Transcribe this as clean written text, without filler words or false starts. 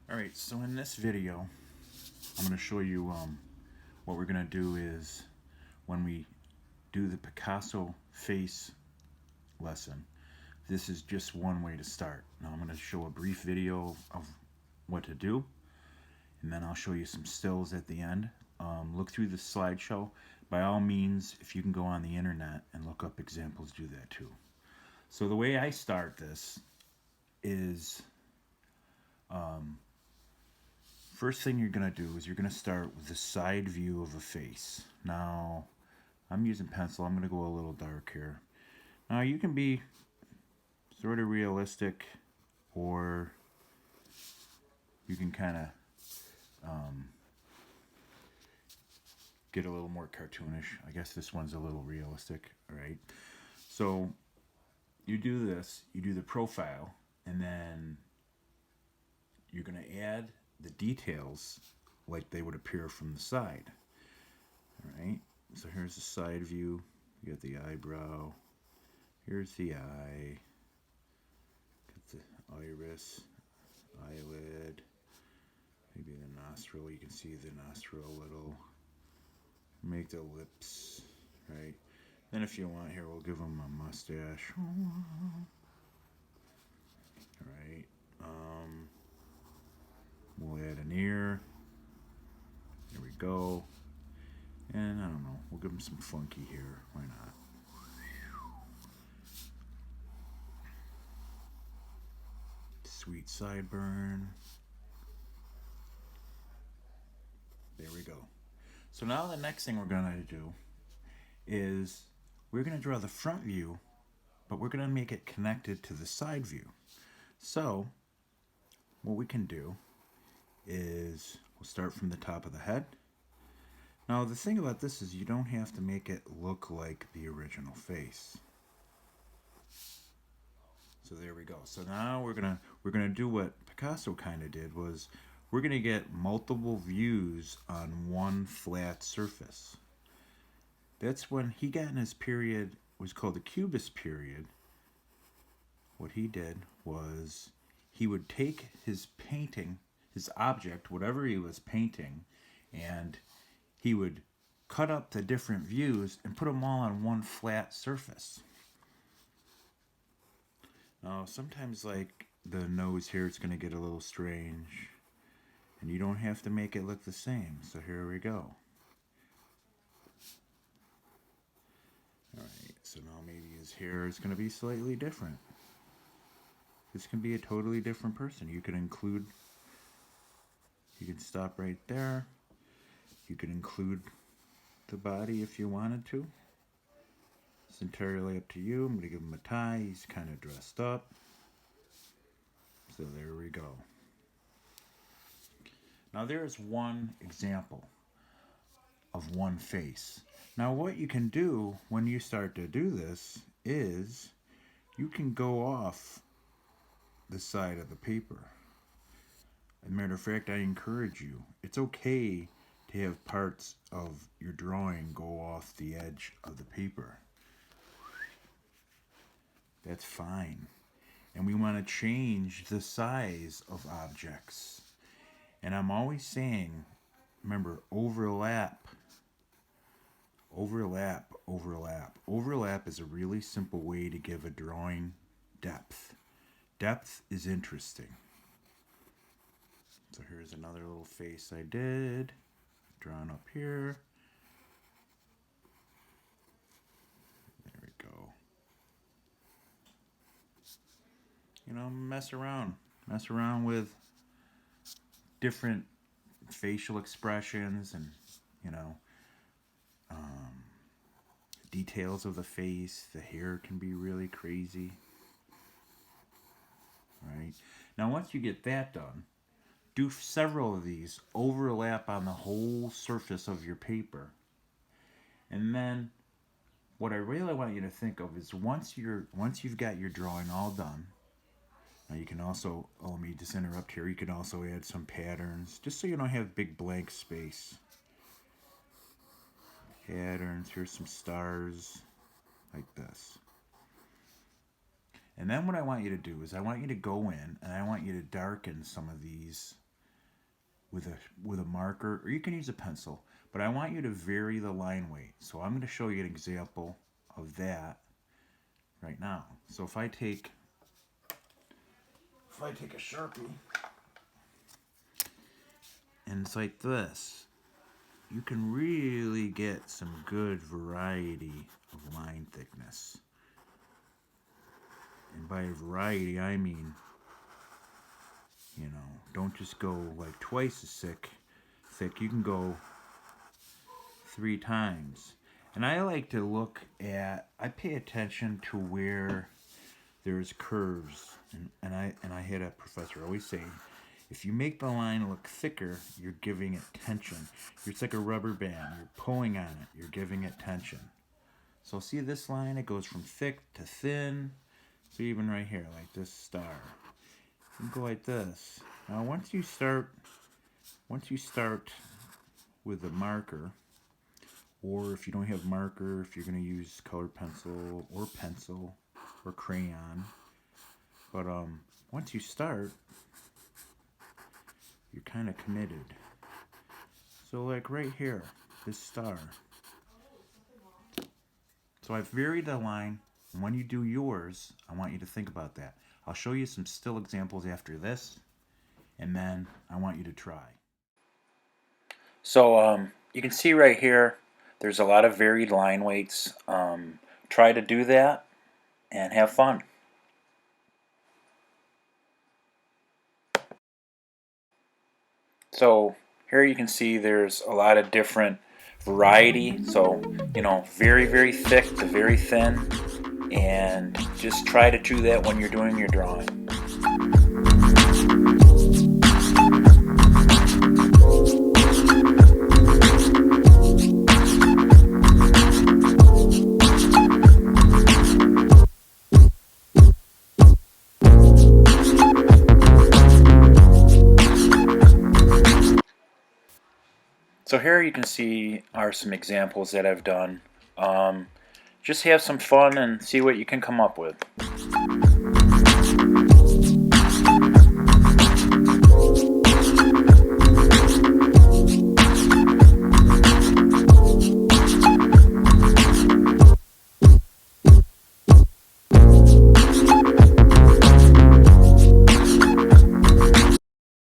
Alright, so in this video, I'm going to show you what we're going to do is when we do the Picasso face lesson. This is just one way to start. Now I'm going to show a brief video of what to do, and then I'll show you some stills at the end. Look through the slideshow. By all means, if you can go on the internet and look up examples, do that too. So the way I start this is first thing you're going to do is you're going to start with the side view of a face. Now, I'm using pencil. I'm going to go a little dark here. Now, you can be sort of realistic, or you can kind of get a little more cartoonish. I guess this one's a little realistic, all right? So, you do this. You do the profile, and then you're going to add the details like they would appear from the side. Alright, so here's the side view. You got the eyebrow. Here's the eye. Got the iris, eyelid, maybe the nostril. You can see the nostril a little. Make the lips, right? Then if you want here, we'll give them a mustache. Alright, we'll add an ear. There we go. And I don't know, we'll give them some funky here. Why not? Sweet sideburn. There we go. So now the next thing we're going to do is we're going to draw the front view, but we're going to make it connected to the side view. So what we can do is we'll start from the top of the head. Now the thing about this is you don't have to make it look like the original face. So there we go. So now we're gonna do what Picasso kind of did, was we're gonna get multiple views on one flat surface. That's when he got in his period, was called the Cubist period. What he did was he would take his painting, his object, whatever he was painting, and he would cut up the different views and put them all on one flat surface. Now, sometimes like the nose here, it's going to get a little strange, and you don't have to make it look the same. So here we go. Alright, so now maybe his hair is going to be slightly different. This can be a totally different person. You can stop right there. You can include the body if you wanted to. It's entirely up to you. I'm going to give him a tie. He's kind of dressed up. So there we go. Now there's one example of one face. Now what you can do when you start to do this is you can go off the side of the paper. As a matter of fact, I encourage you. It's okay to have parts of your drawing go off the edge of the paper. That's fine. And we want to change the size of objects. And I'm always saying, remember, overlap. Overlap, overlap. Overlap is a really simple way to give a drawing depth. Depth is interesting. So here's another little face I did, drawn up here. There we go. You know, mess around with different facial expressions and, you know, details of the face. The hair can be really crazy. Right? Now once you get that done, do several of these, overlap on the whole surface of your paper. And then what I really want you to think of is once you've got your drawing all done, now you can also, let me just interrupt here, you can also add some patterns, just so you don't have big blank space. Patterns, here's some stars, like this. And then what I want you to do is I want you to go in and I want you to darken some of these with a marker, or you can use a pencil, but I want you to vary the line weight. So I'm going to show you an example of that right now. So if I take a Sharpie and it's like this, you can really get some good variety of line thickness. And by variety, I mean, don't just go like twice as thick. You can go 3 times. And I like to I pay attention to where there's curves. And I had a professor always say, if you make the line look thicker, you're giving it tension. It's like a rubber band. You're pulling on it. You're giving it tension. So see this line? It goes from thick to thin. So even right here, like this star. You can go like this. Now once you start with a marker, or if you don't have marker, if you're going to use colored pencil or crayon, but once you start, you're kind of committed. So like right here, this star. So I've varied the line, and when you do yours, I want you to think about that. I'll show you some still examples after this, and then I want you to try. So you can see right here, there's a lot of varied line weights. Try to do that and have fun. So here you can see there's a lot of different variety. So, very, very thick to very thin. And just try to do that when you're doing your drawing. So here you can see are some examples that I've done. Just have some fun and see what you can come up with.